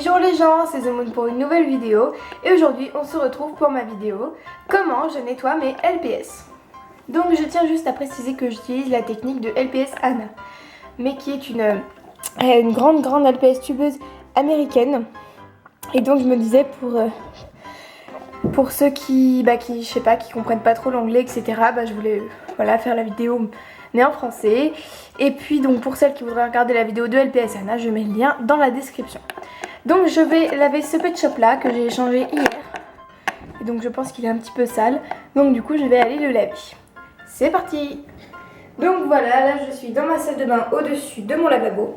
Bonjour les gens, c'est The Moon pour une nouvelle vidéo et aujourd'hui on se retrouve pour ma vidéo comment je nettoie mes LPS. Donc je tiens juste à préciser que j'utilise la technique de LPS Anna, mais qui est une grande LPS tubeuse américaine. Et donc je me disais pour ceux qui je sais pas, qui comprennent pas trop l'anglais, etc. Je voulais faire la vidéo mais en français. Et puis donc pour celles qui voudraient regarder la vidéo de LPS Anna, je mets le lien dans la description. Donc je vais laver ce pet shop là que j'ai échangé hier. Et donc je pense qu'il est un petit peu sale. Donc du coup je vais aller le laver. C'est parti. Donc voilà, là je suis dans ma salle de bain au-dessus de mon lavabo.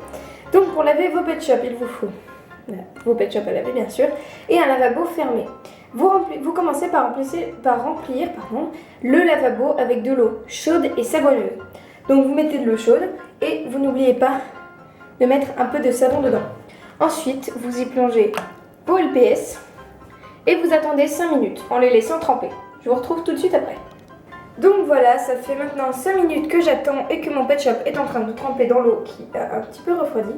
Donc pour laver vos pet shops, il vous faut vos pet shops à laver bien sûr et un lavabo fermé. Vous commencez par remplir le lavabo avec de l'eau chaude et savonneuse. Donc vous mettez de l'eau chaude et vous n'oubliez pas de mettre un peu de savon dedans. Ensuite, vous y plongez vos LPS et vous attendez 5 minutes en les laissant tremper. Je vous retrouve tout de suite après. Donc voilà, ça fait maintenant 5 minutes que j'attends et que mon pet shop est en train de tremper dans l'eau qui a un petit peu refroidi.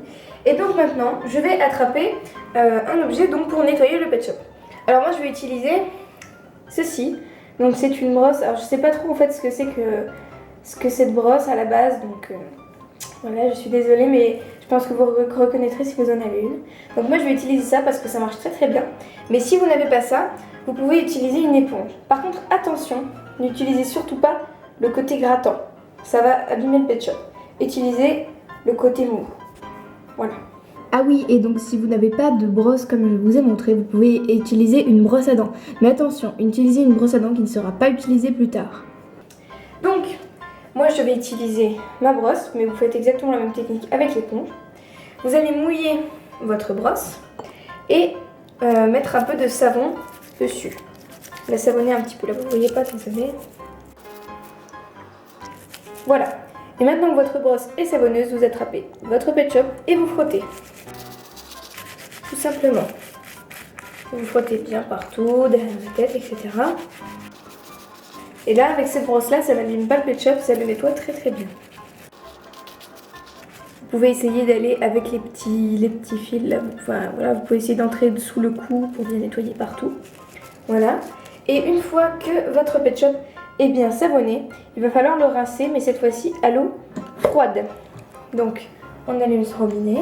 Et donc maintenant, je vais attraper un objet pour nettoyer le pet shop. Alors moi, je vais utiliser ceci. Donc c'est une brosse. Alors je sais pas trop en fait ce que cette brosse à la base. Donc voilà, je suis désolée, mais je pense que vous reconnaîtrez si vous en avez une. Donc moi, je vais utiliser ça parce que ça marche très bien. Mais si vous n'avez pas ça, vous pouvez utiliser une éponge. Par contre, attention, n'utilisez surtout pas le côté grattant. Ça va abîmer le pet shop. Utilisez le côté mou. Voilà. Ah oui, et donc si vous n'avez pas de brosse comme je vous ai montré, vous pouvez utiliser une brosse à dents. Mais attention, utilisez une brosse à dents qui ne sera pas utilisée plus tard. Donc, moi je vais utiliser ma brosse, mais vous faites exactement la même technique avec l'éponge. Vous allez mouiller votre brosse et mettre un peu de savon dessus. La savonner un petit peu, là vous ne voyez pas, désolé. Voilà. Et maintenant que votre brosse est savonneuse, vous attrapez votre pet shop et vous frottez. Tout simplement. Vous frottez bien partout, derrière la tête, etc. Et là, avec cette brosse-là, ça n'abîme pas le pet shop, ça le nettoie très bien. Vous pouvez essayer d'aller avec les petits fils là. Enfin, voilà, vous pouvez essayer d'entrer sous le cou pour bien nettoyer partout. Voilà. Et une fois que votre pet shop est bien savonné, il va falloir le rincer, mais cette fois-ci à l'eau froide. Donc, on allume ce robinet.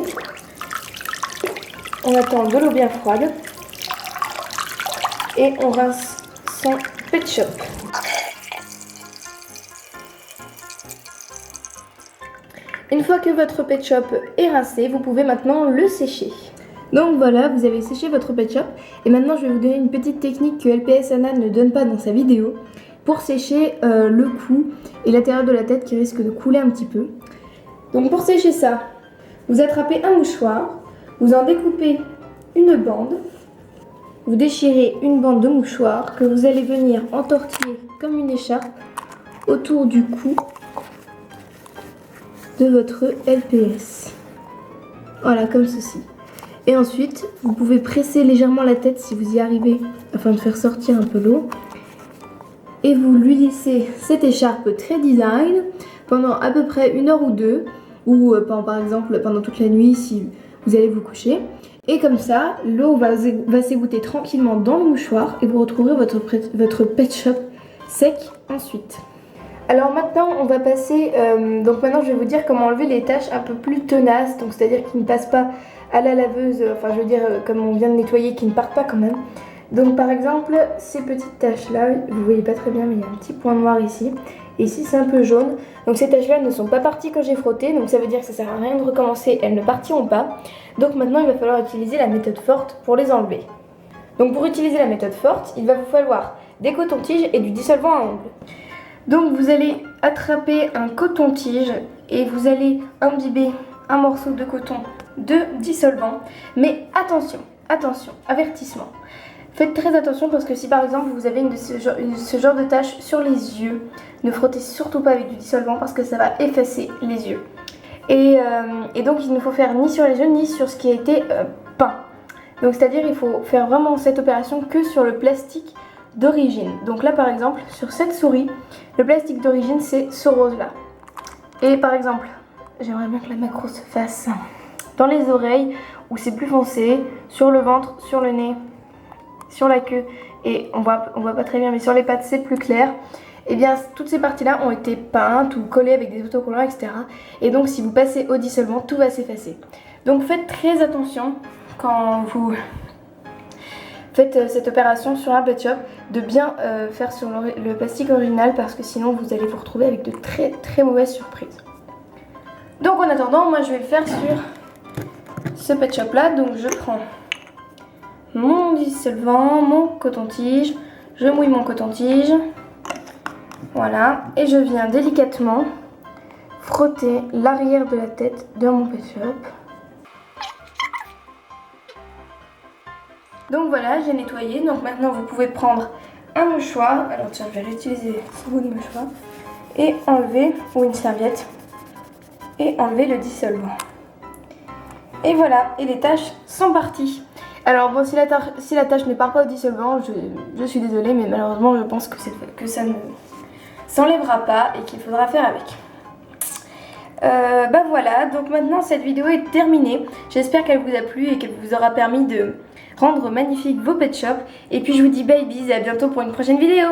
On attend de l'eau bien froide. Et on rince son pet shop. Une fois que votre pet shop est rincé, vous pouvez maintenant le sécher. Donc voilà, vous avez séché votre pet shop et maintenant je vais vous donner une petite technique que LPS Anna ne donne pas dans sa vidéo pour sécher le cou et l'intérieur de la tête qui risque de couler un petit peu. Donc pour sécher ça, vous attrapez un mouchoir, vous en découpez une bande, vous déchirez une bande de mouchoir que vous allez venir entortiller comme une écharpe autour du cou de votre LPS. Voilà, comme ceci. Et ensuite, vous pouvez presser légèrement la tête si vous y arrivez afin de faire sortir un peu l'eau. Et vous lui laissez cette écharpe très design pendant à peu près 1 heure ou 2, ou par exemple pendant toute la nuit si vous allez vous coucher. Et comme ça, l'eau va s'égoutter tranquillement dans le mouchoir et vous retrouverez votre pet shop sec ensuite. Alors maintenant on va passer, donc maintenant je vais vous dire comment enlever les taches un peu plus tenaces, donc c'est-à-dire qui ne passent pas à la laveuse, enfin je veux dire comme on vient de nettoyer, qui ne partent pas quand même. Donc par exemple ces petites taches là, vous voyez pas très bien mais il y a un petit point noir ici, et ici c'est un peu jaune. Donc ces taches là ne sont pas parties quand j'ai frotté, donc ça veut dire que ça sert à rien de recommencer, elles ne partiront pas. Donc maintenant il va falloir utiliser la méthode forte pour les enlever. Donc pour utiliser la méthode forte, il va vous falloir des cotons-tiges et du dissolvant à ongles. Donc vous allez attraper un coton-tige et vous allez imbiber un morceau de coton de dissolvant. Mais attention, avertissement. Faites très attention parce que si par exemple vous avez ce genre de tache sur les yeux, ne frottez surtout pas avec du dissolvant parce que ça va effacer les yeux. Et donc il ne faut faire ni sur les yeux ni sur ce qui a été peint. Donc c'est-à-dire il faut faire vraiment cette opération que sur le plastique d'origine. Donc là par exemple sur cette souris, le plastique d'origine c'est ce rose là. Et par exemple, j'aimerais bien que la macro se fasse dans les oreilles où c'est plus foncé, sur le ventre, sur le nez, sur la queue, et on voit pas très bien, mais sur les pattes c'est plus clair. Et bien toutes ces parties-là ont été peintes ou collées avec des autocollants, etc. Et donc si vous passez au dissolvant, tout va s'effacer. Donc faites très attention quand vous faites cette opération sur un pet shop, de bien faire sur le plastique original, parce que sinon vous allez vous retrouver avec de très très mauvaises surprises. Donc en attendant, moi je vais le faire sur ce pet shop là. Donc je prends mon dissolvant, mon coton-tige, je mouille mon coton-tige, voilà, et je viens délicatement frotter l'arrière de la tête de mon pet shop. Donc voilà, j'ai nettoyé. Donc maintenant vous pouvez prendre un mouchoir, alors tiens, je vais réutiliser ce bout de mouchoir, et enlever, ou une serviette, et enlever le dissolvant. Et voilà, et les taches sont parties. Alors bon, si la tache ne part pas au dissolvant, je suis désolée, mais malheureusement je pense que ça ne s'enlèvera pas et qu'il faudra faire avec. Bah voilà, donc maintenant cette vidéo est terminée. J'espère qu'elle vous a plu et qu'elle vous aura permis de rendre magnifique vos pet shops. Et puis je vous dis bye bye et à bientôt pour une prochaine vidéo.